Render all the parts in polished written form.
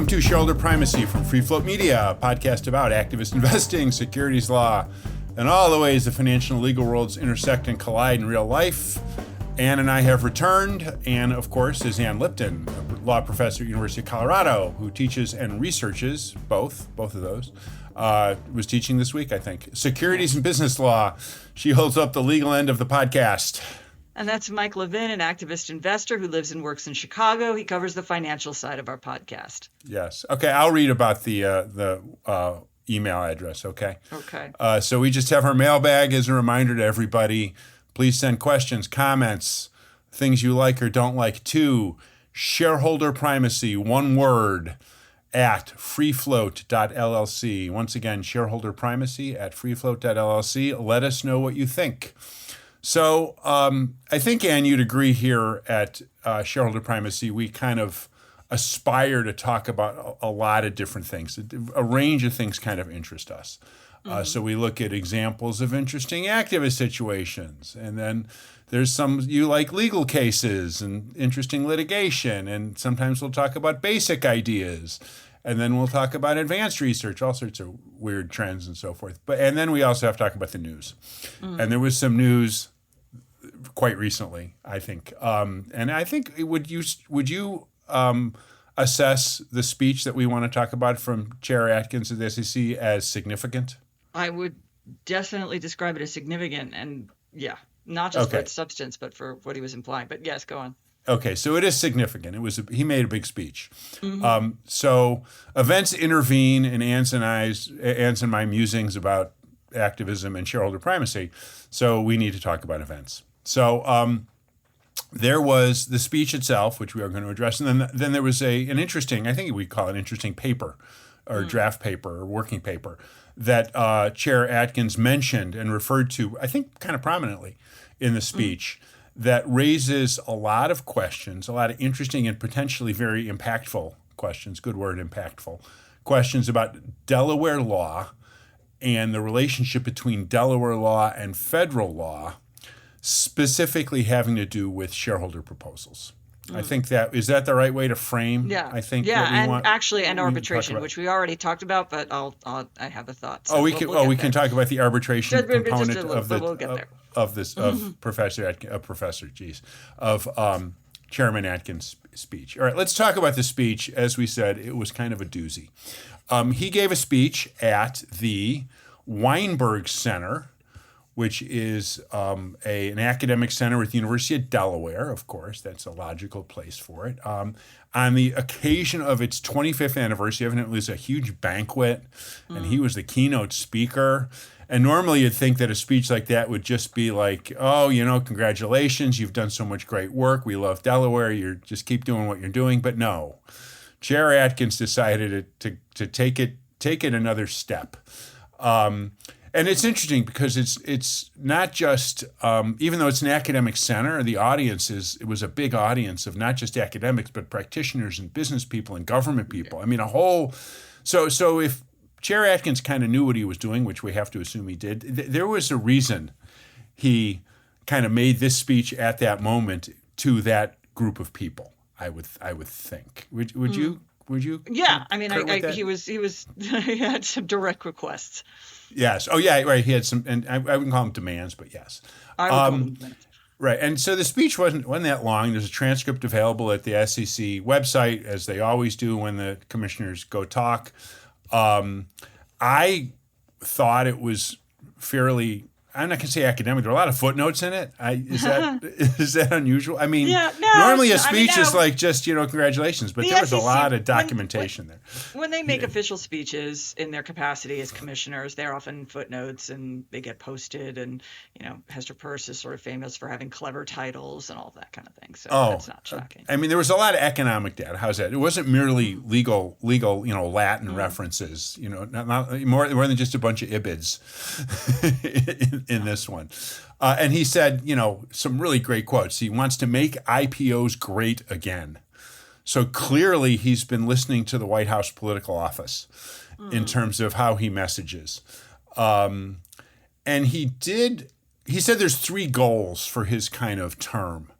Welcome to Shareholder Primacy from Free Float Media, a podcast about activist investing, securities law, and all the ways the financial and legal worlds intersect and collide in real life. Ann and I have returned. Ann, of course, is Ann Lipton, a law professor at University of Colorado, who teaches and researches both of those. Was teaching this week, I think, securities and business law. She holds up the legal end of the podcast. And that's Mike Levin, an activist investor who lives and works in Chicago. He covers the financial side of our podcast. Yes. Okay, I'll read about the email address, okay? Okay. So we just have our mailbag as a reminder to everybody. Please send questions, comments, things you like or don't like to Shareholder Primacy, one word, at freefloat.llc. Once again, Shareholder Primacy at freefloat.llc. Let us know what you think. So I think, Ann, you'd agree here at Shareholder Primacy, we kind of aspire to talk about a lot of different things. A range of things kind of interest us. So we look at examples of interesting activist situations. And then there's some, you like legal cases and interesting litigation. And sometimes we'll talk about basic ideas. And then we'll talk about advanced research, all sorts of weird trends and so forth. And then we also have to talk about the news. And there was some news quite recently, I think. And I think, would you assess the speech that we want to talk about from Chair Atkins of the SEC as significant? I would definitely describe it as significant. And yeah, not just for its substance, but for what he was implying. But yes, go on. Okay, so it is significant. He made a big speech. So events intervene in Ann's and my musings about activism and shareholder primacy. So we need to talk about events. So there was the speech itself, which we are going to address, and then there was an interesting, I think we call it an interesting paper, or draft paper, or working paper, that Chair Atkins mentioned and referred to, I think, kind of prominently in the speech. That raises a lot of questions, a lot of interesting and potentially very impactful questions, good word, impactful, questions about Delaware law and the relationship between Delaware law and federal law, specifically having to do with shareholder proposals. I think is that the right way to frame? Yeah, I think. and arbitration, which we already talked about, but I have a thought. So we can talk about the arbitration component we'll get there. Of Chairman Atkins' speech. All right, let's talk about the speech. As we said, it was kind of a doozy. He gave a speech at the Weinberg Center, which is an academic center at the University of Delaware, of course. That's a logical place for it. On the occasion of its 25th anniversary, evidently it was a huge banquet, and he was the keynote speaker. And normally you'd think that a speech like that would just be like, oh, congratulations, you've done so much great work. We love Delaware. You just keep doing what you're doing. But no, Chair Atkins decided to take it another step. And it's interesting because it's not just, even though it's an academic center, the audience it was a big audience of not just academics, but practitioners and business people and government people. I mean, so if Chair Atkins kind of knew what he was doing, which we have to assume he did, there was a reason he kind of made this speech at that moment to that group of people, I would think. Would you? Yeah, I mean, he had some direct requests. Yes. Oh, yeah, right. He had some, and I wouldn't call them demands, but yes. I would call them demands. Right. And so the speech wasn't that long. There's a transcript available at the SEC website, as they always do when the commissioners go talk. I thought it was fairly, I'm not going to say academic. There are a lot of footnotes in it. Is that unusual? I mean, normally a speech is like just, congratulations, but there was a lot of documentation there. When they make official speeches in their capacity as commissioners, they're often footnotes and they get posted. And, Hester Peirce is sort of famous for having clever titles and all that kind of thing. So that's not shocking. I mean, there was a lot of economic data. How's that? It wasn't merely legal, Latin references, not more than just a bunch of ibids in this one. And he said, some really great quotes. He wants to make IPOs great again. So clearly he's been listening to the White House political office in terms of how he messages. And he said there's three goals for his kind of term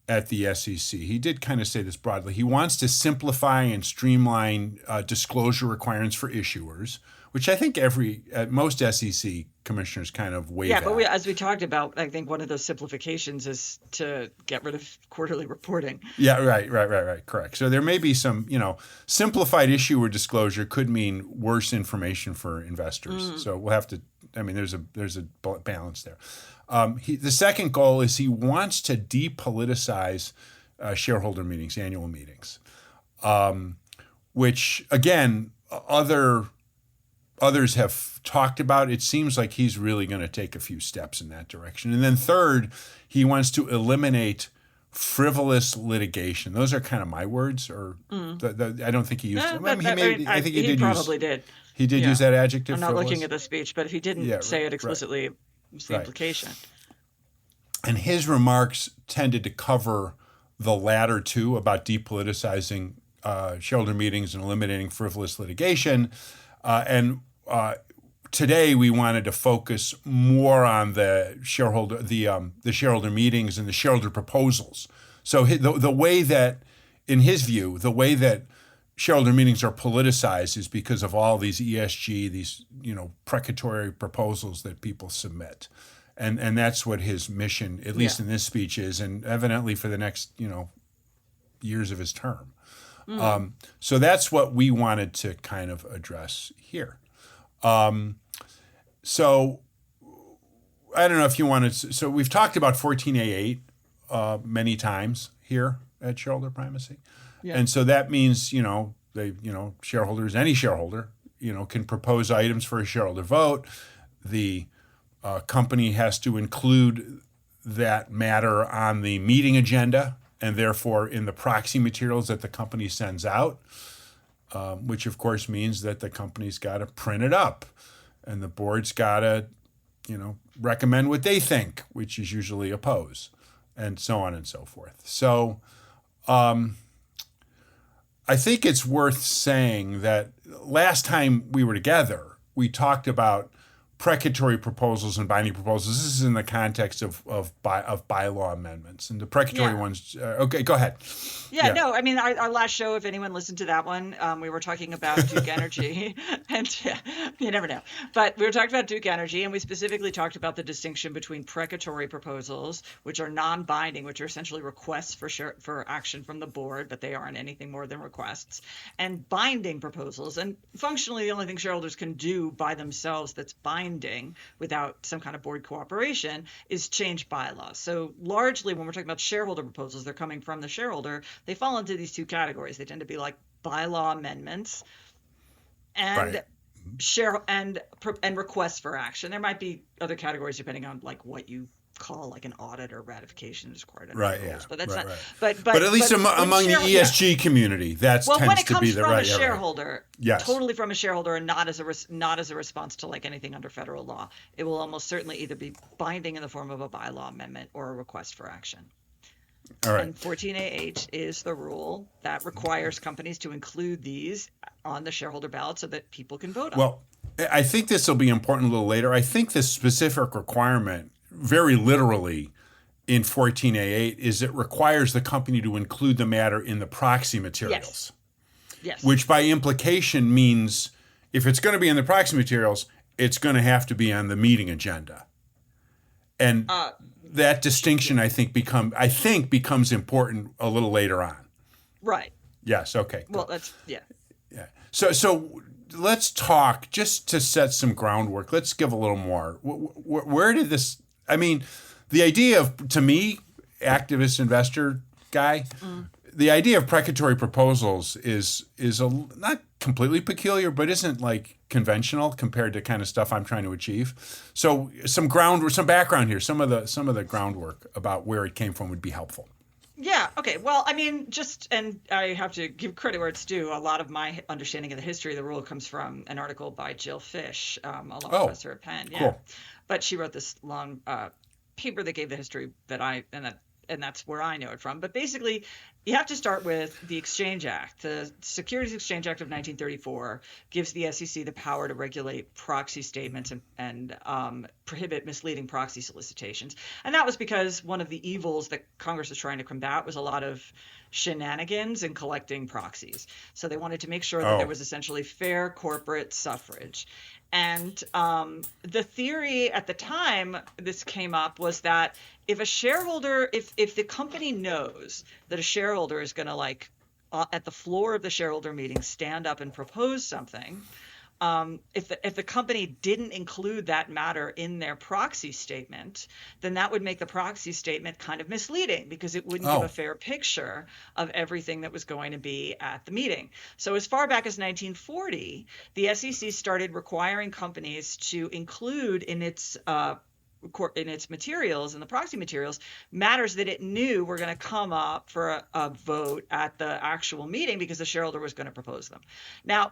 at the SEC. He did kind of say this broadly. He wants to simplify and streamline disclosure requirements for issuers, which I think most SEC commissioners kind of wave at. But as we talked about, I think one of those simplifications is to get rid of quarterly reporting. Yeah, right. Correct. So there may be some, simplified issuer disclosure could mean worse information for investors. So we'll have to. I mean, there's a balance there. The second goal is he wants to depoliticize shareholder meetings, annual meetings, which again others have talked about. It seems like he's really going to take a few steps in that direction. And then third, he wants to eliminate frivolous litigation. Those are kind of my words, or I don't think he used them. I think he did. Probably did. He did use that adjective. I'm not frivolous. looking at the speech, but if he didn't say it explicitly, it's the implication. And his remarks tended to cover the latter two about depoliticizing shareholder meetings and eliminating frivolous litigation. Today we wanted to focus more on the shareholder meetings and the shareholder proposals. So the way that, in his view, the way that shareholder meetings are politicized is because of all these ESG, these precatory proposals that people submit, and that's what his mission, at least in this speech, is, and evidently for the next years of his term. So that's what we wanted to kind of address here. So I don't know if you wanted. So we've talked about 14A8 many times here at Shareholder Primacy. Yeah. And so that means, shareholders, any shareholder, can propose items for a shareholder vote. The company has to include that matter on the meeting agenda and therefore in the proxy materials that the company sends out, which of course means that the company's got to print it up and the board's got to, recommend what they think, which is usually oppose, and so on and so forth. So, I think it's worth saying that last time we were together, we talked about precatory proposals and binding proposals. This is in the context of bylaw amendments, and the precatory ones. Okay, go ahead. No, I mean our last show, if anyone listened to that one, we were talking about Duke Energy, and you never know. But we were talking about Duke Energy, and we specifically talked about the distinction between precatory proposals, which are non-binding, which are essentially requests for action from the board, but they aren't anything more than requests, and binding proposals. And functionally, the only thing shareholders can do by themselves that's binding without some kind of board cooperation is change bylaws. So largely when we're talking about shareholder proposals, they're coming from the shareholder. They fall into these two categories. They tend to be like bylaw amendments and and requests for action. There might be other categories depending on like what you call like an audit or ratification is required under rules. But that's not. But at least among the ESG community, that tends to be the right. When it comes from a shareholder, totally from a shareholder, and not as a response to like anything under federal law, it will almost certainly either be binding in the form of a bylaw amendment or a request for action. All right. And 14AH is the rule that requires companies to include these on the shareholder ballot so that people can vote on. Well, I think this will be important a little later. I think the specific requirement, very literally, in 14A8 is it requires the company to include the matter in the proxy materials. Yes. Which by implication means if it's going to be in the proxy materials, it's going to have to be on the meeting agenda. And that distinction, I think, becomes important a little later on. Right. Yes. Okay. Well, that's Yeah. So let's talk just to set some groundwork. Let's give a little more. Where did this? I mean, the idea of, to me, activist investor guy, the idea of precatory proposals is not completely peculiar, but isn't like conventional compared to kind of stuff I'm trying to achieve. So some background here, some of the groundwork about where it came from would be helpful. Yeah. Okay. Well, I mean, and I have to give credit where it's due. A lot of my understanding of the history of the rule comes from an article by Jill Fish, a law professor at Penn. Yeah. Cool. But she wrote this long paper that gave the history that and that's where I know it from. But basically, you have to start with the Exchange Act. The Securities Exchange Act of 1934 gives the SEC the power to regulate proxy statements and prohibit misleading proxy solicitations. And that was because one of the evils that Congress was trying to combat was a lot of shenanigans in collecting proxies. So they wanted to make sure that there was essentially fair corporate suffrage. And the theory at the time this came up was that if a shareholder, if the company knows that a shareholder is going to at the floor of the shareholder meeting stand up and propose something, if the company didn't include that matter in their proxy statement, then that would make the proxy statement kind of misleading because it wouldn't give a fair picture of everything that was going to be at the meeting. So as far back as 1940, the SEC started requiring companies to include in its materials, in the proxy materials, matters that it knew were going to come up for a vote at the actual meeting because the shareholder was going to propose them. Now,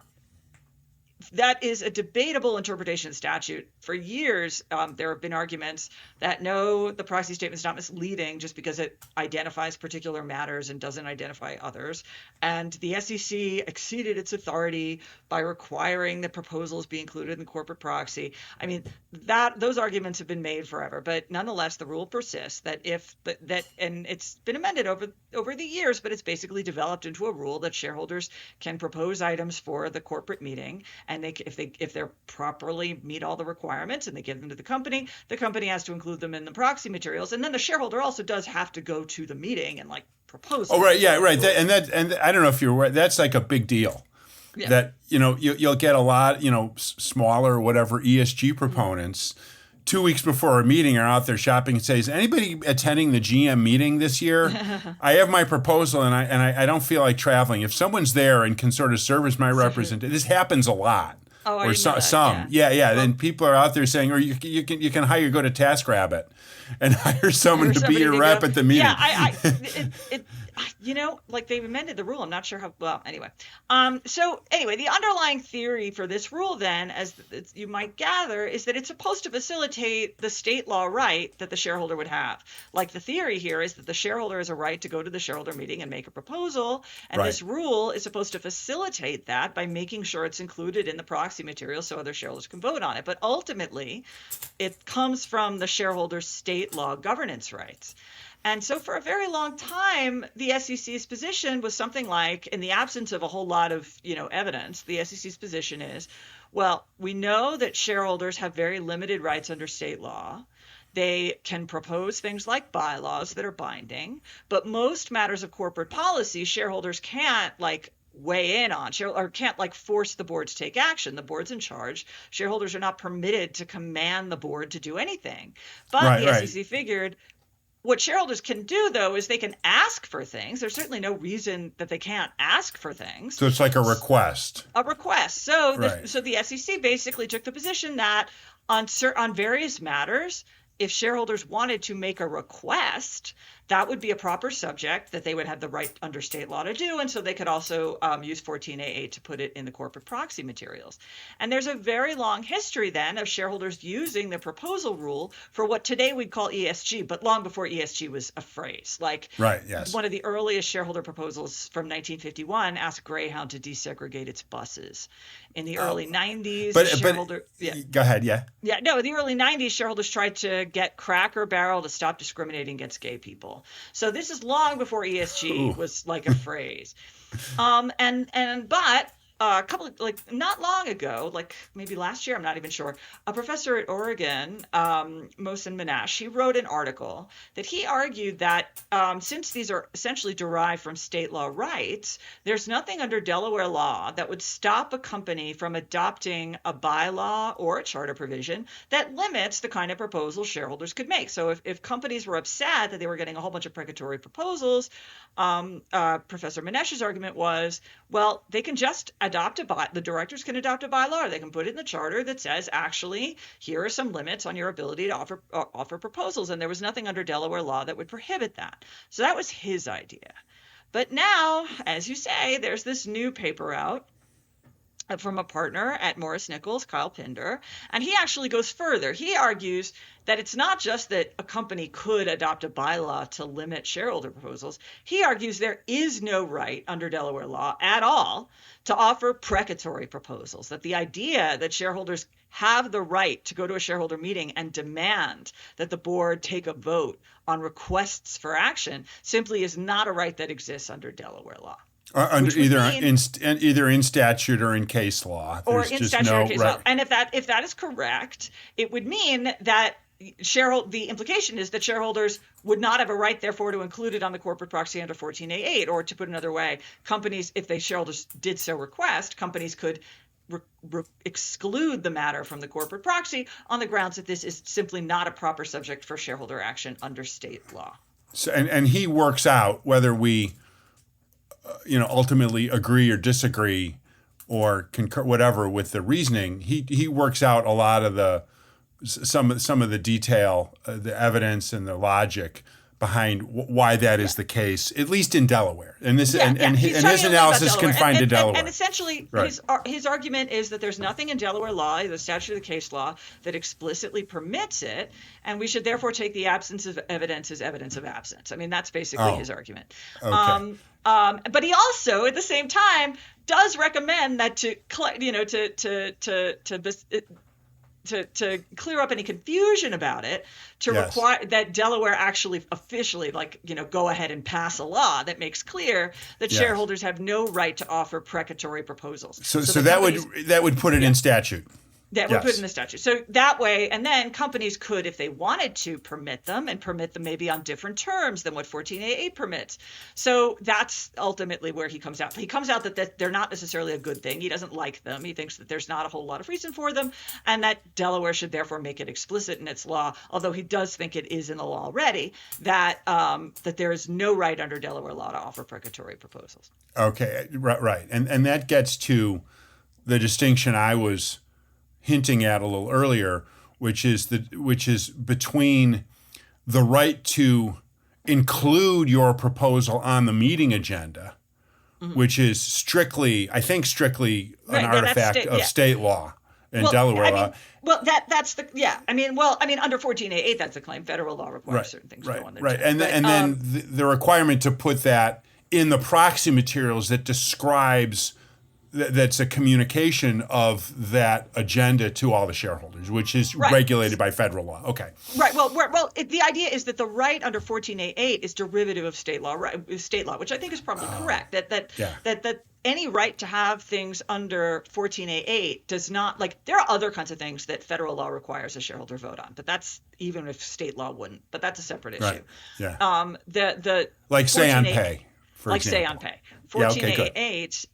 that is a debatable interpretation of the statute. For years, there have been arguments that no, the proxy statement is not misleading just because it identifies particular matters and doesn't identify others. And the SEC exceeded its authority by requiring that proposals be included in the corporate proxy. I mean, those arguments have been made forever, but nonetheless, the rule persists that and it's been amended over the years, but it's basically developed into a rule that shareholders can propose items for the corporate meeting. And if they're properly meet all the requirements and they give them to the company has to include them in the proxy materials. And then the shareholder also does have to go to the meeting and propose. Oh, right. Yeah, right. And I don't know if you're aware, that's like a big deal. Yeah. That, you'll get a lot, smaller, whatever ESG proponents 2 weeks before a meeting are out there shopping and say, is anybody attending the GM meeting this year? I have my proposal and I don't feel like traveling. If someone's there and can sort of serve as my representative, this happens a lot. Oh, or some. Yeah. Then people are out there saying, or you can go to TaskRabbit and hire someone to be your rep at the meeting. Yeah, they've amended the rule. I'm not sure how. Well, anyway. So anyway, the underlying theory for this rule, then, as you might gather, is that it's supposed to facilitate the state law right that the shareholder would have. The theory here is that the shareholder has a right to go to the shareholder meeting and make a proposal, and this rule is supposed to facilitate that by making sure it's included in the proxy material so other shareholders can vote on it. But ultimately, it comes from the shareholder's state law governance rights. And so for a very long time, the SEC's position was something like, in the absence of a whole lot of, evidence, the SEC's position is, well, we know that shareholders have very limited rights under state law. They can propose things like bylaws that are binding, but most matters of corporate policy, shareholders can't weigh in on or can't force the board to take action. The board's in charge. Shareholders are not permitted to command the board to do anything. But the SEC figured, what shareholders can do, though, is they can ask for things. There's certainly no reason that they can't ask for things. So it's like a request. A request. So the SEC basically took the position that on various matters, if shareholders wanted to make a request, that would be a proper subject that they would have the right under state law to do. And so they could also use 14A8 to put it in the corporate proxy materials. And there's a very long history then of shareholders using the proposal rule for what today we'd call ESG, but long before ESG was a phrase. One of the earliest shareholder proposals from 1951 asked Greyhound to desegregate its buses. In the early 90s, go ahead, yeah. Yeah, no, in the early 90s, shareholders tried to get Cracker Barrel to stop discriminating against gay people. So this is long before ESG was a phrase. But a couple of, not long ago, maybe last year, I'm not even sure, a professor at Oregon, Mohsen Manash, he wrote an article that he argued that since these are essentially derived from state law rights, there's nothing under Delaware law that would stop a company from adopting a bylaw or a charter provision that limits the kind of proposals shareholders could make. So if companies were upset that they were getting a whole bunch of precatory proposals, Professor Manash's argument was, well, they can just the directors can adopt a bylaw, or they can put it in the charter that says, actually, here are some limits on your ability to offer proposals. And there was nothing under Delaware law that would prohibit that. So that was his idea. But now, as you say, there's this new paper out from a partner at Morris Nichols, Kyle Pinder, and he actually goes further. He argues that it's not just that a company could adopt a bylaw to limit shareholder proposals. He argues there is no right under Delaware law at all to offer precatory proposals, that the idea that shareholders have the right to go to a shareholder meeting and demand that the board take a vote on requests for action simply is not a right that exists under Delaware law. Under either in statute or in case law, or in statute or case law. And if that is correct, it would mean that the implication is that shareholders would not have a right, therefore, to include it on the corporate proxy under 14A8. Or to put another way, companies, if shareholders did so request, companies could exclude the matter from the corporate proxy on the grounds that this is simply not a proper subject for shareholder action under state law. So, and he works out whether we ultimately agree or disagree or concur, whatever, with the reasoning. He works out a lot of some of the detail, the evidence and the logic behind why that is the case, at least in Delaware. And his analysis confined to Delaware. And essentially, his argument is that there's nothing in Delaware law, the statute of the case law, that explicitly permits it, and we should therefore take the absence of evidence as evidence of absence. I mean, that's basically his argument. Okay. But he also, at the same time, does recommend that to clear up any confusion about it, require that Delaware actually officially go ahead and pass a law that makes clear that shareholders have no right to offer precatory proposals. So that would put it in statute. That would put it in the statute. So that way, and then companies could, if they wanted to, permit them maybe on different terms than what 14A8 permits. So that's ultimately where he comes out. He comes out that they're not necessarily a good thing. He doesn't like them. He thinks that there's not a whole lot of reason for them, and that Delaware should therefore make it explicit in its law, although he does think it is in the law already, that there is no right under Delaware law to offer precatory proposals. Okay, right. And that gets to the distinction I was hinting at a little earlier, which is between the right to include your proposal on the meeting agenda, which is strictly an artifact of state law and Delaware law. Under 14A8, that's a claim. Federal law requires certain things to go on there. Right, and then the requirement to put that in the proxy materials that describes that's a communication of that agenda to all the shareholders, which is regulated by federal law. Okay. Right. Well, the idea is that the right under 14A8 is derivative of state law, which I think is probably correct. That any right to have things under 14A8 does not, there are other kinds of things that federal law requires a shareholder vote on, but that's even if state law wouldn't. But that's a separate issue. Right. Yeah. Say on pay. Say on pay. 14A8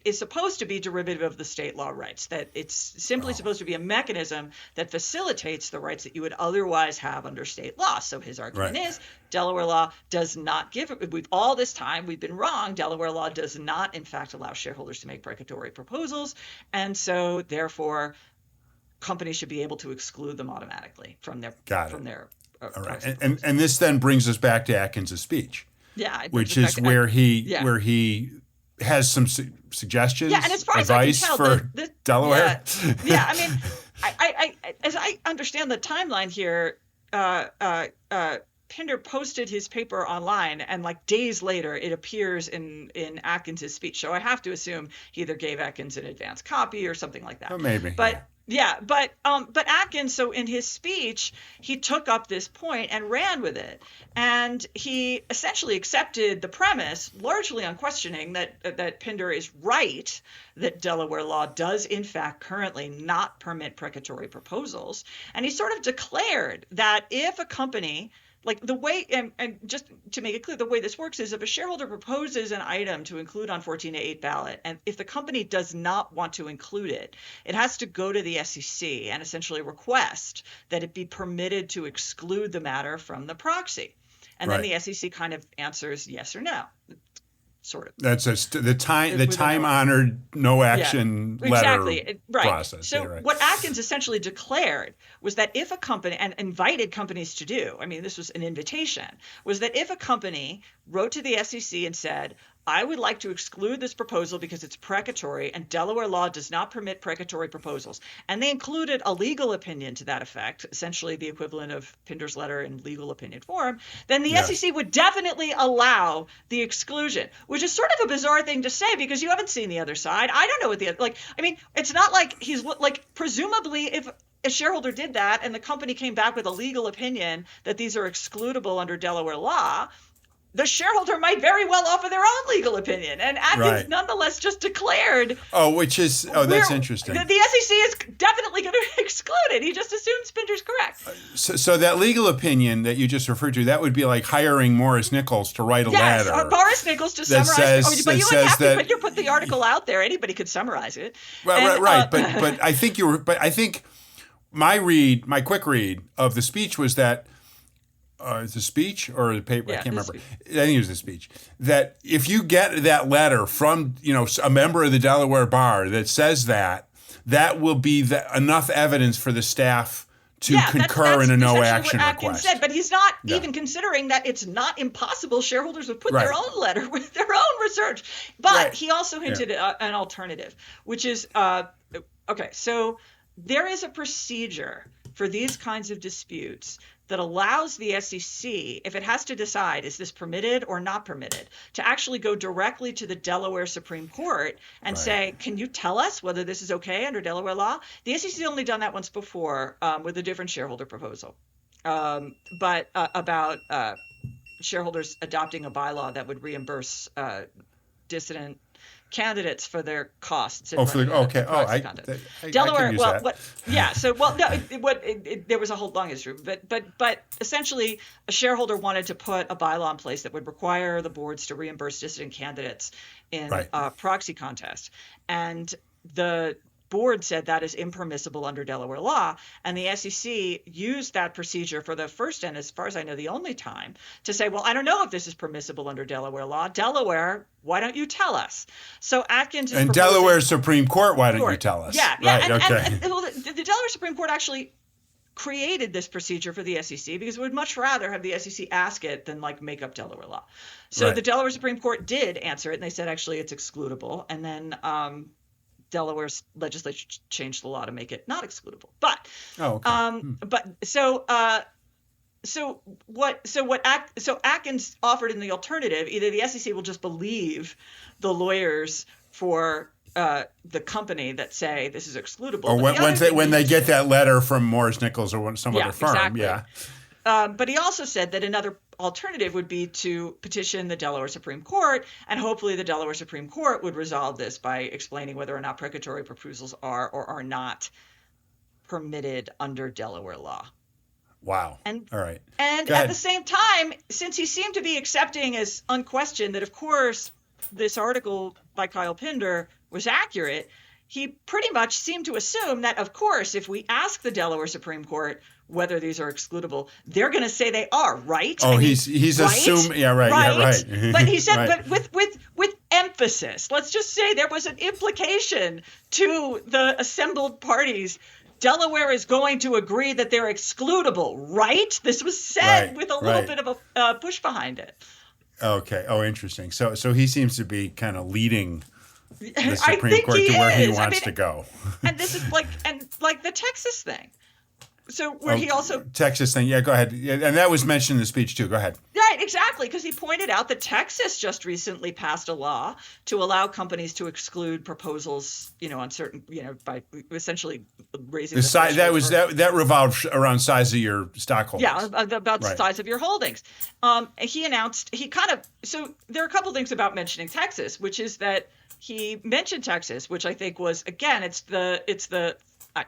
is supposed to be derivative of the state law rights, that it's simply supposed to be a mechanism that facilitates the rights that you would otherwise have under state law. So his argument is Delaware law does not give – all this time we've been wrong. Delaware law does not, in fact, allow shareholders to make precatory proposals, and so therefore companies should be able to exclude them automatically from their all right. And this then brings us back to Atkins' speech. Yeah, which is where he has some suggestions, and as far advice as I can tell, for Delaware. I mean, I as I understand the timeline here, Pinder posted his paper online, and days later, it appears in Atkins' speech. So I have to assume he either gave Atkins an advance copy or something like that. Maybe, but. But Atkins, so in his speech, he took up this point and ran with it. And he essentially accepted the premise, largely on questioning, that Pinder is right, that Delaware law does, in fact, currently not permit precatory proposals. And he sort of declared that if a company – the way, and just to make it clear, the way this works is if a shareholder proposes an item to include on 14A8 ballot, and if the company does not want to include it, it has to go to the SEC and essentially request that it be permitted to exclude the matter from the proxy. And then the SEC kind of answers yes or no. Sort of. That's the time-honored no action letter process. So what Atkins essentially declared was that if a company, and invited companies to do, I mean, this was an invitation, was that if a company wrote to the SEC and said, I would like to exclude this proposal because it's precatory and Delaware law does not permit precatory proposals. And they included a legal opinion to that effect, essentially the equivalent of Pinder's letter in legal opinion form. Then the SEC would definitely allow the exclusion, which is sort of a bizarre thing to say because you haven't seen the other side. I don't know what it's not like he's like, presumably if a shareholder did that and the company came back with a legal opinion that these are excludable under Delaware law, the shareholder might very well offer their own legal opinion. And Atkins nonetheless just declared. That's interesting. The SEC is definitely going to exclude it. He just assumes Pinder's correct. So that legal opinion that you just referred to, that would be like hiring Morris Nichols to write a letter. Yes, Morris Nichols to summarize. But you would have to put the article out there. Anybody could summarize it. Right. But I think my quick read of the speech was that. The speech or the paper? I can't remember. I think it was the speech. That if you get that letter from a member of the Delaware bar that says that will be enough evidence for the staff to concur in a no action request. Atkins said, but he's not even considering that it's not impossible. Shareholders would put their own letter with their own research. But he also hinted at an alternative, which is okay. So there is a procedure for these kinds of disputes that allows the SEC, if it has to decide, is this permitted or not permitted, to actually go directly to the Delaware Supreme Court and say, can you tell us whether this is okay under Delaware law? The SEC has only done that once before with a different shareholder proposal, but about shareholders adopting a bylaw that would reimburse dissident candidates for their costs. Delaware. There was a whole long history, but essentially, a shareholder wanted to put a bylaw in place that would require the boards to reimburse dissident candidates in a proxy contest, and the board said that is impermissible under Delaware law, and the SEC used that procedure for the first and, as far as I know, the only time to say, well, I don't know if this is permissible under Delaware law. Delaware, why don't you tell us? So Atkins is Delaware Supreme Court, why don't you tell us? And the Delaware Supreme Court actually created this procedure for the SEC because it would much rather have the SEC ask it than make up Delaware law. So the Delaware Supreme Court did answer it, and they said actually it's excludable, and then Delaware's legislature changed the law to make it not excludable. But Atkins offered in the alternative, either the SEC will just believe the lawyers for the company that say this is excludable, or when they get that letter from Morris Nichols or some other firm. Exactly. But he also said that another alternative would be to petition the Delaware Supreme Court, and hopefully the Delaware Supreme Court would resolve this by explaining whether or not precatory proposals are or are not permitted under Delaware law. Wow. All right. And at the same time, since he seemed to be accepting as unquestioned that, of course, this article by Kyle Pinder was accurate, he pretty much seemed to assume that, of course, if we ask the Delaware Supreme Court whether these are excludable, they're going to say they are, right? He's assuming, right. But he said, but with emphasis. Let's just say there was an implication to the assembled parties. Delaware is going to agree that they're excludable, right? This was said with a little bit of a push behind it. Okay. Oh, interesting. So he seems to be kind of leading the Supreme Court to where he wants to go. And this is like the Texas thing. So where he also Texas thing, go ahead. And that was mentioned in the speech too. Go ahead. Right, exactly, because he pointed out that Texas just recently passed a law to allow companies to exclude proposals, on certain, by essentially raising the size. That revolved around size of your stockholders. Yeah, about the size of your holdings. He announced so there are a couple things about mentioning Texas, which is that he mentioned Texas, which I think was, again, it's the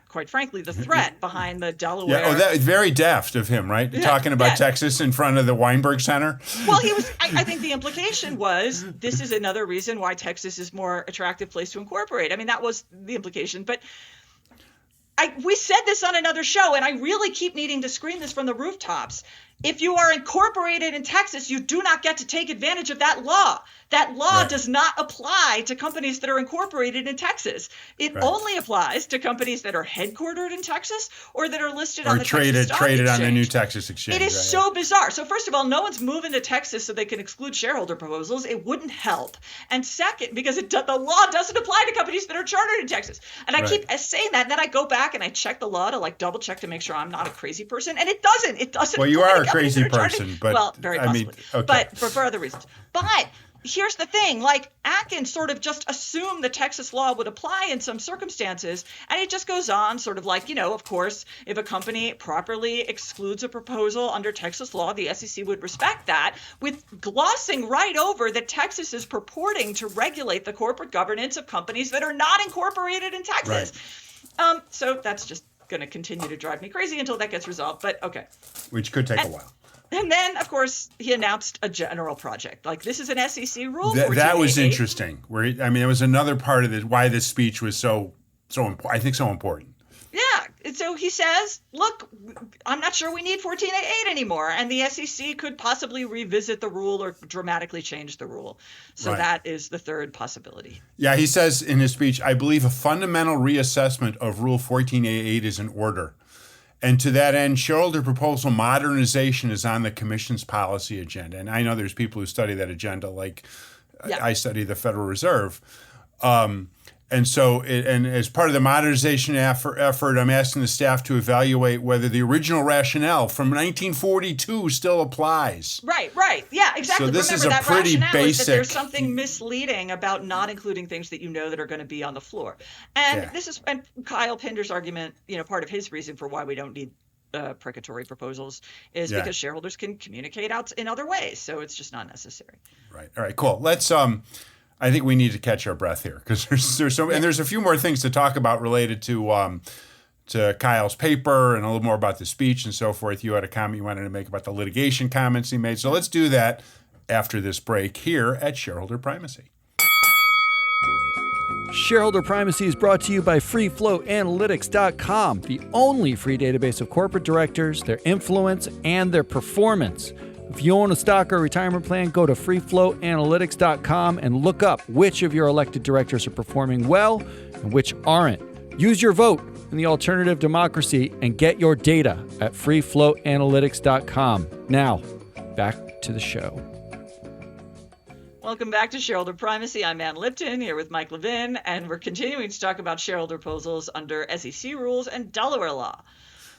quite frankly, the threat behind the Delaware. Yeah, that very deft of him, right? Talking about Texas in front of the Weinberg Center. Well, he was. I think the implication was this is another reason why Texas is a more attractive place to incorporate. I mean, that was the implication. But we said this on another show, and I really keep needing to scream this from the rooftops. If you are incorporated in Texas, you do not get to take advantage of that law. That law does not apply to companies that are incorporated in Texas. It only applies to companies that are headquartered in Texas or that are listed on the Texas Stock traded Exchange. on the new Texas exchange. It is so bizarre. So first of all, no one's moving to Texas so they can exclude shareholder proposals. It wouldn't help. And second, because the law doesn't apply to companies that are chartered in Texas. And I keep saying that, and then I go back and I check the law to like double check to make sure I'm not a crazy person, and it doesn't. It doesn't. Well, you are a crazy person, but well, very possibly. But for other reasons. But here's the thing, like Atkins sort of just assumed the Texas law would apply in some circumstances. And it just goes on sort of like, of course, if a company properly excludes a proposal under Texas law, the SEC would respect that, with glossing right over that Texas is purporting to regulate the corporate governance of companies that are not incorporated in Texas. So that's just going to continue to drive me crazy until that gets resolved. But okay. Which could take a while. And then, of course, he announced a general project. Like, this is an SEC rule. That was interesting. It was another part of why this speech was so important. Yeah. So he says, look, I'm not sure we need 14A8 anymore. And the SEC could possibly revisit the rule or dramatically change the rule. So that is the third possibility. Yeah, he says in his speech, I believe a fundamental reassessment of Rule 14A8 is in order. And to that end, shareholder proposal modernization is on the Commission's policy agenda. And I know there's people who study that agenda, like I study the Federal Reserve. And as part of the modernization effort, I'm asking the staff to evaluate whether the original rationale from 1942 still applies. Right. Yeah, exactly. So this Remember, is a that pretty rationale basic. Is that there's something misleading about not including things that that are going to be on the floor. And this is Kyle Pinder's argument. Part of his reason for why we don't need precatory proposals is because shareholders can communicate out in other ways. So it's just not necessary. Right. All right. Cool. Let's. I think we need to catch our breath here because there's a few more things to talk about related to Kyle's paper and a little more about the speech and so forth. You had a comment you wanted to make about the litigation comments he made. So let's do that after this break here at Shareholder Primacy. Shareholder Primacy is brought to you by FreeFlowAnalytics.com, the only free database of corporate directors, their influence, and their performance. If you own a stock or retirement plan, go to FreeFlowAnalytics.com and look up which of your elected directors are performing well and which aren't. Use your vote in the alternative democracy and get your data at FreeFlowAnalytics.com. Now, back to the show. Welcome back to Shareholder Primacy. I'm Ann Lipton here with Mike Levin, and we're continuing to talk about shareholder proposals under SEC rules and Delaware law.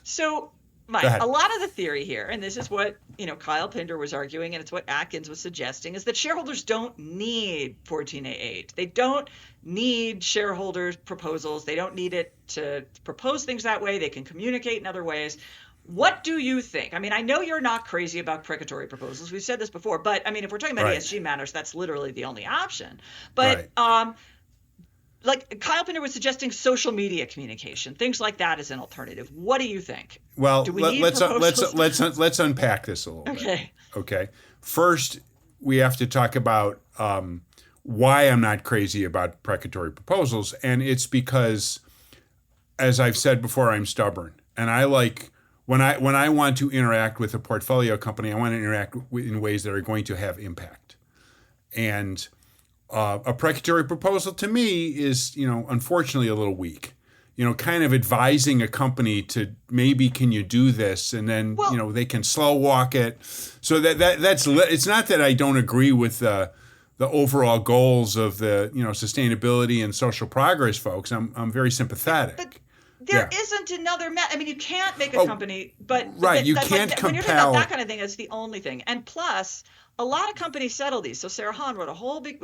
So, Mike, a lot of the theory here, and this is what Kyle Pinder was arguing, and it's what Atkins was suggesting, is that shareholders don't need 14A8. They don't need shareholder proposals. They don't need it to propose things that way. They can communicate in other ways. What do you think? I mean, I know you're not crazy about precatory proposals. We've said this before, but I mean, if we're talking about ESG matters, that's literally the only option. But like Kyle Pinder was suggesting social media communication, things like that as an alternative. What do you think? Well, let's unpack this a little bit. Okay. First, we have to talk about why I'm not crazy about precatory proposals, and it's because, as I've said before, I'm stubborn, and I like when I want to interact with a portfolio company, I want to interact in ways that are going to have impact, and a precatory proposal to me is, unfortunately a little weak. Kind of advising a company to maybe can you do this, and then they can slow walk it. So that's it's not that I don't agree with the overall goals of the sustainability and social progress folks. I'm very sympathetic. But there isn't another I mean, you can't make a company, but you can't compel. When you're talking about that kind of thing, it's the only thing. And plus, a lot of companies settle these. So Sarah Hahn wrote a whole big.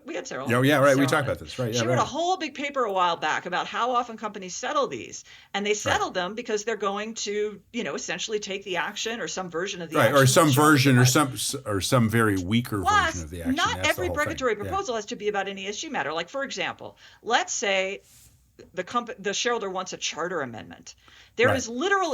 We had Sarah. Oh, yeah, right. We talked about this, right? She wrote a whole big paper a while back about how often companies settle these, and they settle them because they're going to, essentially take the action or some version of the action, or some version, or some very weaker version of the action. Not every precatory proposal has to be about an ESG matter. Like, for example, let's say the shareholder wants a charter amendment. There is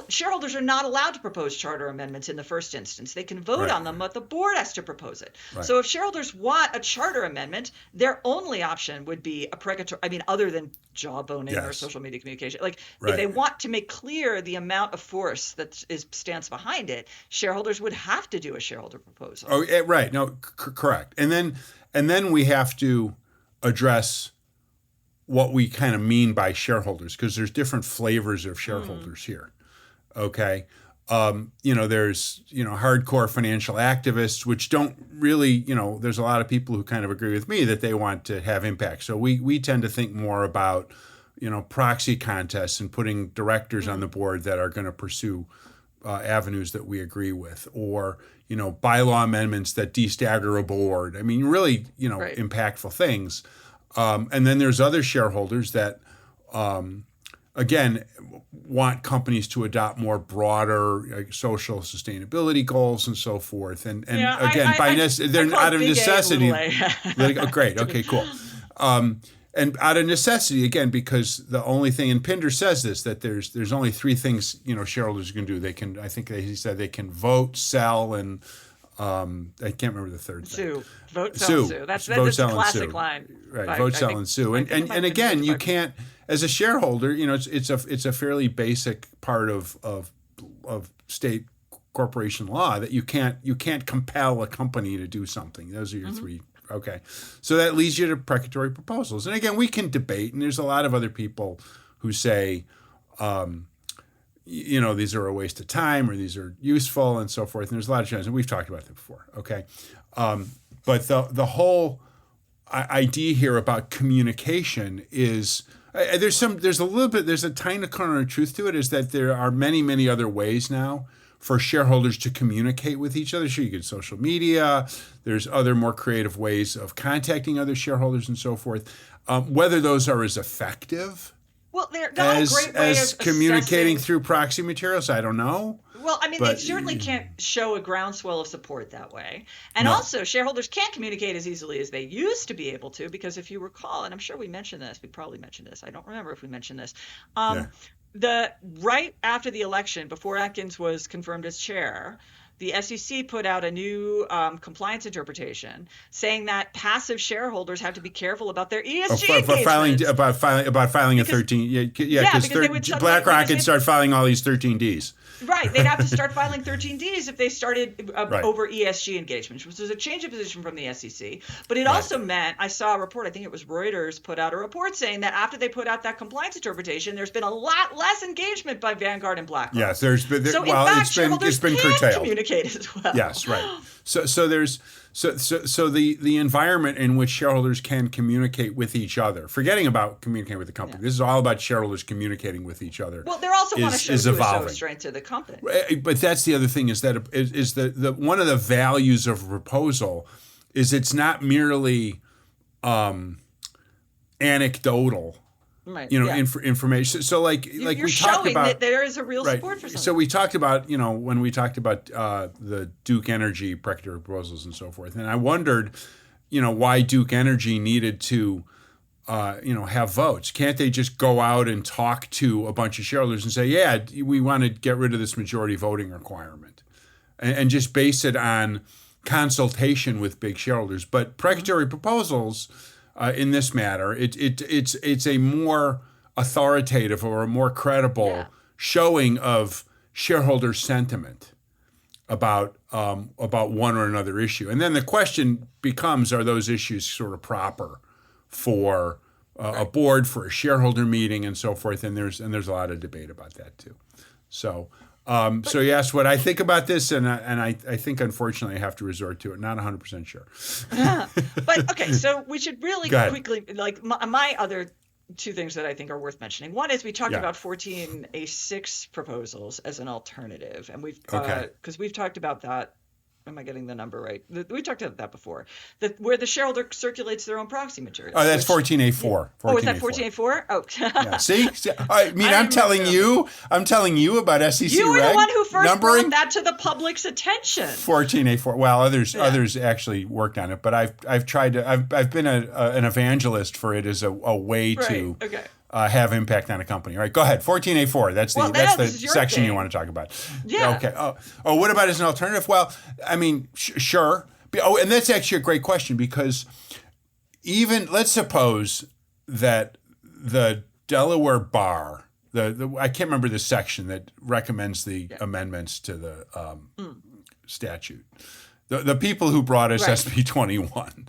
shareholders are not allowed to propose charter amendments in the first instance. They can vote on them, but the board has to propose it. Right. So if shareholders want a charter amendment, their only option would be a precatory, other than jawboning or social media communication. If they want to make clear the amount of force that stands behind it, shareholders would have to do a shareholder proposal. Oh, right. No, correct. And then we have to address what we kind of mean by shareholders, because there's different flavors of shareholders here. Okay. There's, hardcore financial activists, which don't really, there's a lot of people who kind of agree with me that they want to have impact. So we tend to think more about, proxy contests and putting directors on the board that are going to pursue avenues that we agree with, or, bylaw amendments that de-stagger a board. Really, impactful things. And then there's other shareholders that, again, want companies to adopt more broder social sustainability goals and so forth. And they're out of necessity. Great. Okay, cool. And out of necessity, again, because the only thing, and Pinder says this, that there's only three things, shareholders can do. He said they can vote, sell, and I can't remember the third thing. Vote, sell, sue. That's a classic line. Right. Vote, sell, and sue. And again, you can't, as a shareholder, it's a fairly basic part of state corporation law that you can't compel a company to do something. Those are your three. Okay. So that leads you to precatory proposals. And again, we can debate, and there's a lot of other people who say, these are a waste of time, or these are useful, and so forth. And there's a lot of challenges, and we've talked about that before. Okay. But the whole idea here about communication is there's a tiny kernel of truth to it, is that there are many, many other ways now for shareholders to communicate with each other. Sure, you get social media. There's other more creative ways of contacting other shareholders and so forth. Whether those are as effective as communicating through proxy materials, I don't know. Well, they certainly can't show a groundswell of support that way. And also, shareholders can't communicate as easily as they used to be able to, because if you recall, and I'm sure we probably mentioned this. I don't remember if we mentioned this. Right after the election, before Atkins was confirmed as chair, the SEC put out a new compliance interpretation saying that passive shareholders have to be careful about their ESG engagement. About filing a 13. Because BlackRock could start filing all these 13Ds. Right. They'd have to start filing 13Ds if they started over ESG engagement, which was a change of position from the SEC. But it also meant, I saw a report, I think it was Reuters, put out a report saying that after they put out that compliance interpretation, there's been a lot less engagement by Vanguard and BlackRock. Yes, there's been. It's been curtailed. Communicate as well. Yes, right. So there's the environment in which shareholders can communicate with each other, forgetting about communicating with the company. This is all about shareholders communicating with each other. Well, they also want to show strength to the company. But that's the other thing, is that the one of the values of a proposal is it's not merely anecdotal. Right. Information. So we talked about that there is a real support for something. So we talked about, when we talked about the Duke Energy precatory proposals and so forth, and I wondered, why Duke Energy needed to, have votes. Can't they just go out and talk to a bunch of shareholders and say, yeah, we want to get rid of this majority voting requirement, and just base it on consultation with big shareholders? But precatory proposals. In this matter, it's a more authoritative or a more credible showing of shareholder sentiment about one or another issue, and then the question becomes: are those issues sort of proper for a board, for a shareholder meeting, and so forth? And there's a lot of debate about that too. So. So you asked what I think about this, and I think, unfortunately, I have to resort to it. Not 100% sure. But, okay, so we should really quickly, my other two things that I think are worth mentioning. One is we talked about 14A6 proposals as an alternative, and because we've talked about that. Am I getting the number right? We talked about that before. Where the shareholder circulates their own proxy materials. Oh, that's 14A4. Oh, is that 14A4? Oh. Yeah. See? I'm telling you about SEC You were reg the one who first numbering. brought that to the public's attention. 14A4. Well, others actually worked on it, but I've tried to. I've been an evangelist for it as a way to have impact on a company. All right, go ahead. 14A4. That's the section you want to talk about. Yeah. Okay. Oh, what about as an alternative? Well, I mean, sure. Oh, and that's actually a great question because even let's suppose that the Delaware bar, I can't remember the section that recommends the amendments to the statute. The people who brought us SB 21.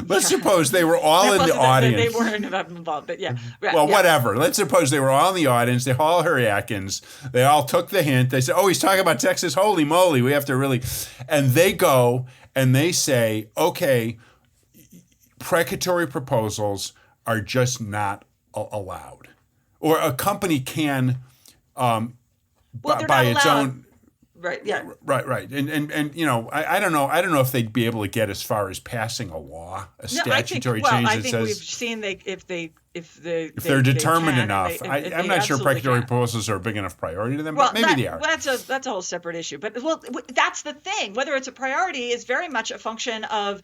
Let's suppose they were all in the audience. They weren't involved, but yeah. Well, whatever. Let's suppose they were all in the audience. They all heard Atkins. They all took the hint. They said, oh, he's talking about Texas. Holy moly. We have to really. And they go and they say, okay, precatory proposals are just not allowed. Or a company can, by its own. Right. Yeah. Right. And you know, I don't know. I don't know if they'd be able to get as far as passing a law, statutory change that says. We've seen if they're determined enough. I'm not sure precatory proposals are a big enough priority to them, but maybe they are. That's a whole separate issue. But that's the thing. Whether it's a priority is very much a function of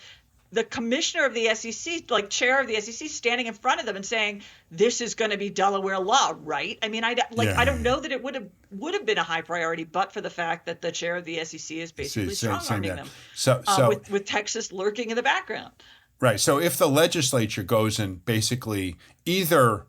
the commissioner of the SEC, like chair of the SEC, standing in front of them and saying, "This is going to be Delaware law, right?" I mean, I don't know that it would have been a high priority, but for the fact that the chair of the SEC is basically strong-arming them, with Texas lurking in the background. Right. So if the legislature goes and basically either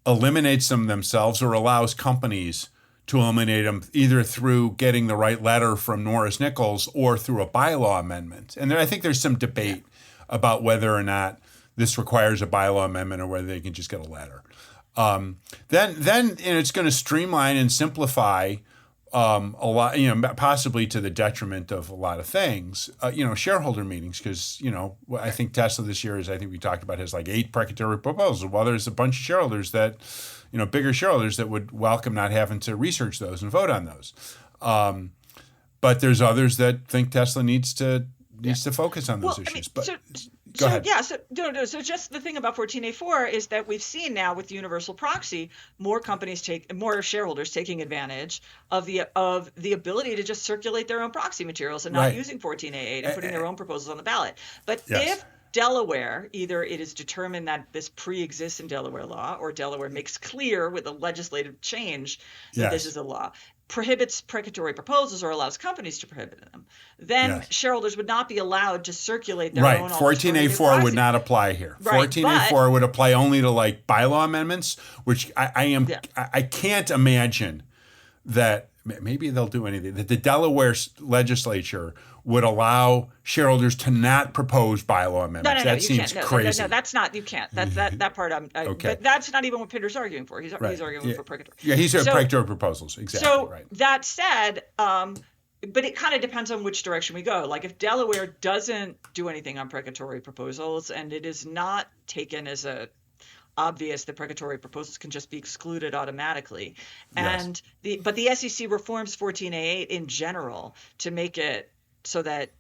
eliminates them themselves or allows companies to eliminate them either through getting the right letter from Norris Nichols or through a bylaw amendment, and I think there's some debate about whether or not this requires a bylaw amendment or whether they can just get a letter. Then it's going to streamline and simplify a lot, possibly to the detriment of a lot of things. Shareholder meetings, because I think Tesla this year, as I think we talked about, has like 8 precatory proposals. Well, there's a bunch of shareholders that, bigger shareholders that would welcome not having to research those and vote on those. But there's others that think Tesla needs to focus on those issues. Go ahead. Yeah. So just the thing about 14A4 is that we've seen now with universal proxy, more shareholders taking advantage of the ability to just circulate their own proxy materials and not using 14A8 and putting their own proposals on the ballot. But if Delaware, either it is determined that this pre-exists in Delaware law, or Delaware makes clear with a legislative change that this is a law, prohibits precatory proposals or allows companies to prohibit them, then shareholders would not be allowed to circulate their own. 14A4 would not apply here. 14A4 would apply only to like bylaw amendments, which I can't imagine that maybe they'll do anything, that the Delaware legislature would allow shareholders to not propose bylaw amendments. That seems crazy. No, that's not. You can't. That part. Okay. But that's not even what Pinder's arguing for. He's arguing for precatory. Yeah, he's precatory proposals. Exactly. So that said, but it kind of depends on which direction we go. Like if Delaware doesn't do anything on precatory proposals, and it is not taken as obvious that precatory proposals can just be excluded automatically, but the SEC reforms 14A8 in general to make it so that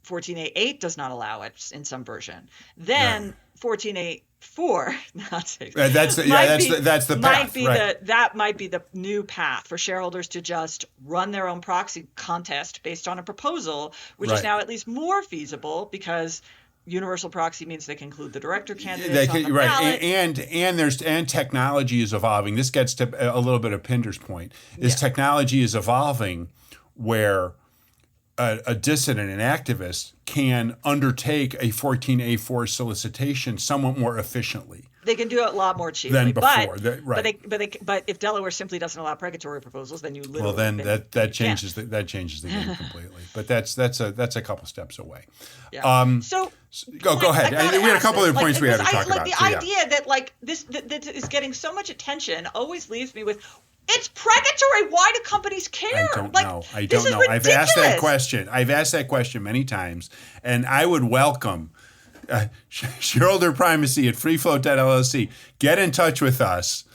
14A8 does not allow it in some version. Then 14A4, that's the path. That might be the new path for shareholders to just run their own proxy contest based on a proposal, which is now at least more feasible because universal proxy means they can include the director candidates on the ballot. And technology is evolving. This gets to a little bit of Pinder's point. Technology is evolving where a dissident, an activist, can undertake a 14A4 solicitation somewhat more efficiently. They can do it a lot more cheaply than before. But if Delaware simply doesn't allow precatory proposals, then you literally that changes the game completely. But that's a couple steps away. Yeah. Go ahead. We had a couple other points we had to talk about. The idea that this that is getting so much attention always leaves me with, it's precatory. Why do companies care? I don't know. I've asked that question many times, and I would welcome shareholder primacy at freefloat.llc. Get in touch with us,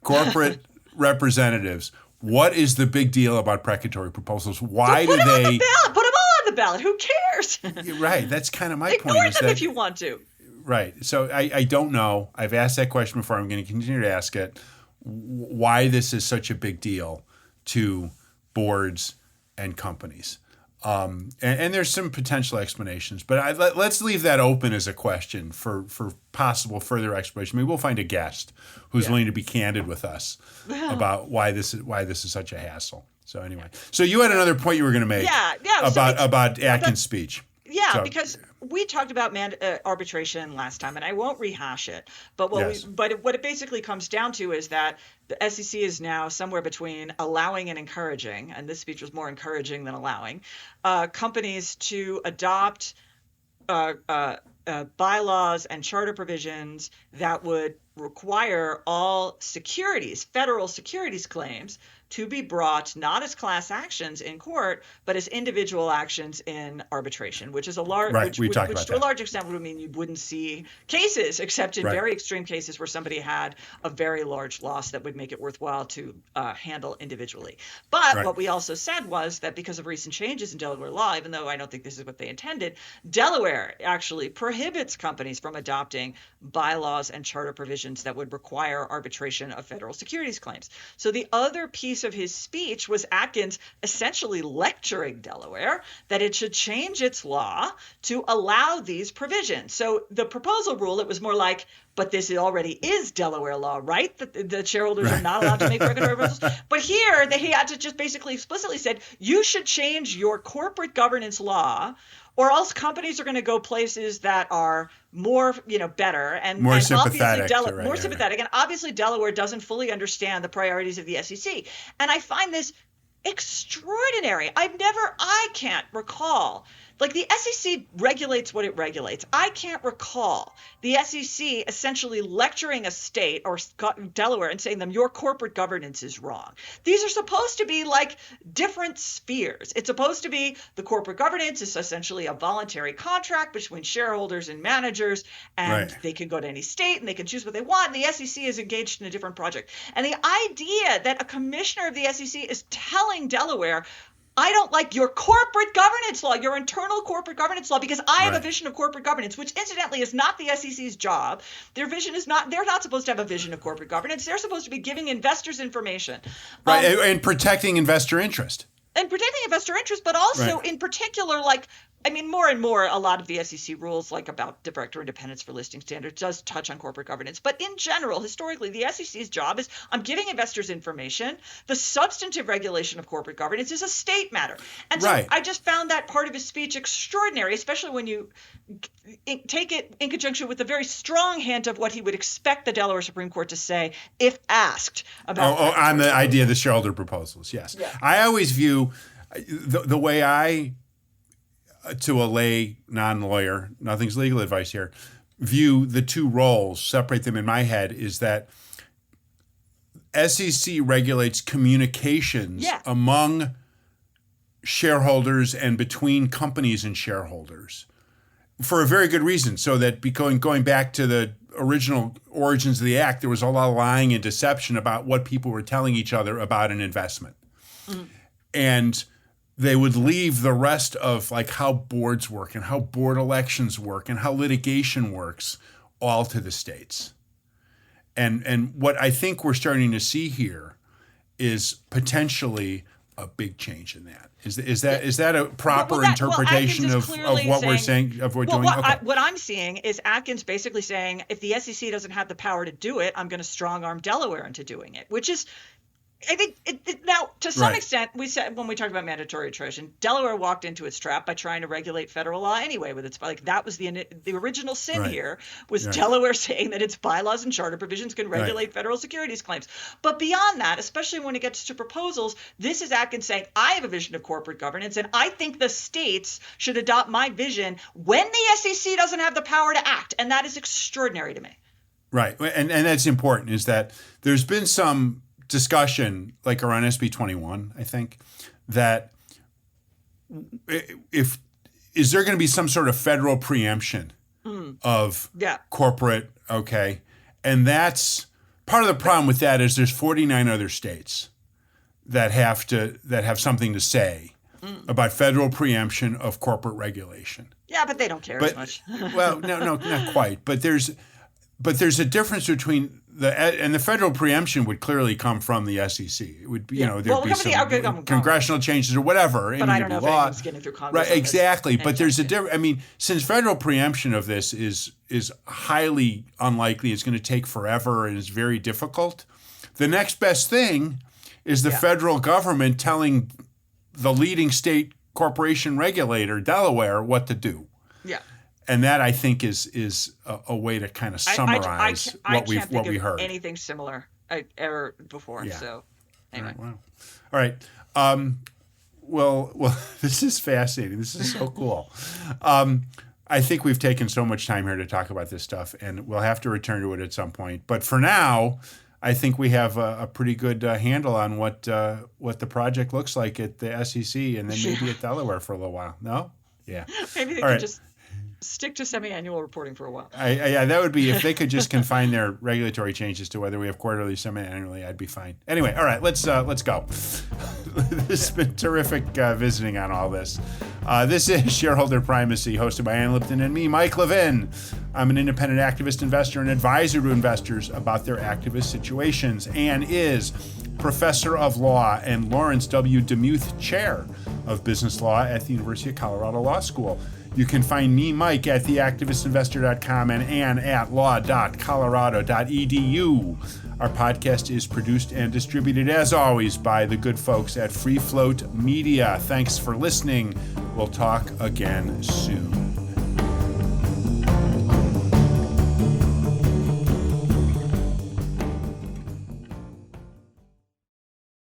corporate representatives. What is the big deal about precatory proposals? Why do they put them all on the ballot? Who cares? Right. That's kind of my point. Ignore them if you want to. Right. So I don't know. I've asked that question before. I'm going to continue to ask it. Why this is such a big deal to boards and companies. And there's some potential explanations, but let's leave that open as a question for possible further exploration. Maybe we'll find a guest who's willing to be candid with us about why this is such a hassle. So anyway, so you had another point you were going to make about Atkins' speech. Yeah, because we talked about arbitration last time, and I won't rehash it. But what it basically comes down to is that the SEC is now somewhere between allowing and encouraging, and this speech was more encouraging than allowing, companies to adopt bylaws and charter provisions that would require all federal securities claims to be brought not as class actions in court, but as individual actions in arbitration, which is a large, which to a large extent would mean you wouldn't see cases except in very extreme cases where somebody had a very large loss that would make it worthwhile to handle individually. But what we also said was that because of recent changes in Delaware law, even though I don't think this is what they intended, Delaware actually prohibits companies from adopting bylaws and charter provisions that would require arbitration of federal securities claims. So the other piece of his speech was Atkins essentially lecturing Delaware that it should change its law to allow these provisions. So the proposal rule, it was more like, but this already is Delaware law, right? The shareholders are not allowed to make regulatory proposals. But here, he had to just basically explicitly said, you should change your corporate governance law, or else companies are going to go places that are more, better and more sympathetic. More sympathetic. And obviously, Delaware doesn't fully understand the priorities of the SEC. And I find this extraordinary. I can't recall. Like, the SEC regulates what it regulates. I can't recall the SEC essentially lecturing a state or Delaware and saying to them, your corporate governance is wrong. These are supposed to be like different spheres. It's supposed to be the corporate governance is essentially a voluntary contract between shareholders and managers, and they can go to any state and they can choose what they want. And the SEC is engaged in a different project. And the idea that a commissioner of the SEC is telling Delaware, I don't like your corporate governance law, your internal corporate governance law, because I have a vision of corporate governance, which incidentally is not the SEC's job. Their vision is not, they're not supposed to have a vision of corporate governance. They're supposed to be giving investors information. And protecting investor interest. And protecting investor interest, but also in particular, more and more, a lot of the SEC rules, like about director independence for listing standards, does touch on corporate governance. But in general, historically, the SEC's job is, I'm giving investors information. The substantive regulation of corporate governance is a state matter. And so I just found that part of his speech extraordinary, especially when you take it in conjunction with a very strong hint of what he would expect the Delaware Supreme Court to say if asked about on the idea of the shareholder proposals. Yes. Yeah. I always view the way I, to a lay non-lawyer, nothing's legal advice here, view the two roles, separate them in my head, is that SEC regulates communications among shareholders and between companies and shareholders for a very good reason. So that going back to the original origins of the act, there was a lot of lying and deception about what people were telling each other about an investment. Mm. And they would leave the rest of like how boards work and how board elections work and how litigation works all to the states. And what I think we're starting to see here is potentially a big change in that. Is that a proper interpretation of what we're saying, of what we're doing? What I'm seeing is Atkins basically saying, if the SEC doesn't have the power to do it, I'm going to strong arm Delaware into doing it, which is, I think now, to some extent, we said when we talked about mandatory attrition, Delaware walked into its trap by trying to regulate federal law anyway. With its that was the original sin here was Delaware saying that its bylaws and charter provisions can regulate federal securities claims. But beyond that, especially when it gets to proposals, this is Atkins saying, I have a vision of corporate governance, and I think the states should adopt my vision when the SEC doesn't have the power to act, and that is extraordinary to me. Right, and that's important. Is that there's been some discussion, like around SB 21, I think, that is there going to be some sort of federal preemption of corporate, and that's part of the problem with that is there's 49 other states that have something to say about federal preemption of corporate regulation. Yeah, but they don't care as much. Well, no, not quite. But there's a difference between the federal preemption would clearly come from the SEC. It would be, there'd be some congressional changes or whatever. But I don't know if anyone's getting through Congress. Right, exactly. But there's a difference. I mean, since federal preemption of this is highly unlikely, it's going to take forever and is very difficult. The next best thing is the federal government telling the leading state corporation regulator, Delaware, what to do. Yeah. And that, I think, is a way to kind of summarize what we heard. Anything similar ever before. Yeah. So, anyway. All right. Wow. All right. Well, this is fascinating. This is so cool. I think we've taken so much time here to talk about this stuff, and we'll have to return to it at some point. But for now, I think we have a pretty good handle on what the project looks like at the SEC, and then maybe at Delaware for a little while. No? Yeah. Maybe they could just stick to semi-annual reporting for a while. Yeah, that would be, if they could just confine their regulatory changes to whether we have quarterly, semi-annually, I'd be fine. Anyway, all right, let's go. This has been terrific visiting on all this. This is Shareholder Primacy, hosted by Ann Lipton and me, Mike Levin. I'm an independent activist investor and advisor to investors about their activist situations. Ann is Professor of Law and Lawrence W. Demuth Chair of Business Law at the University of Colorado Law School. You can find me, Mike, at theactivistinvestor.com and Ann at law.colorado.edu. Our podcast is produced and distributed, as always, by the good folks at Free Float Media. Thanks for listening. We'll talk again soon.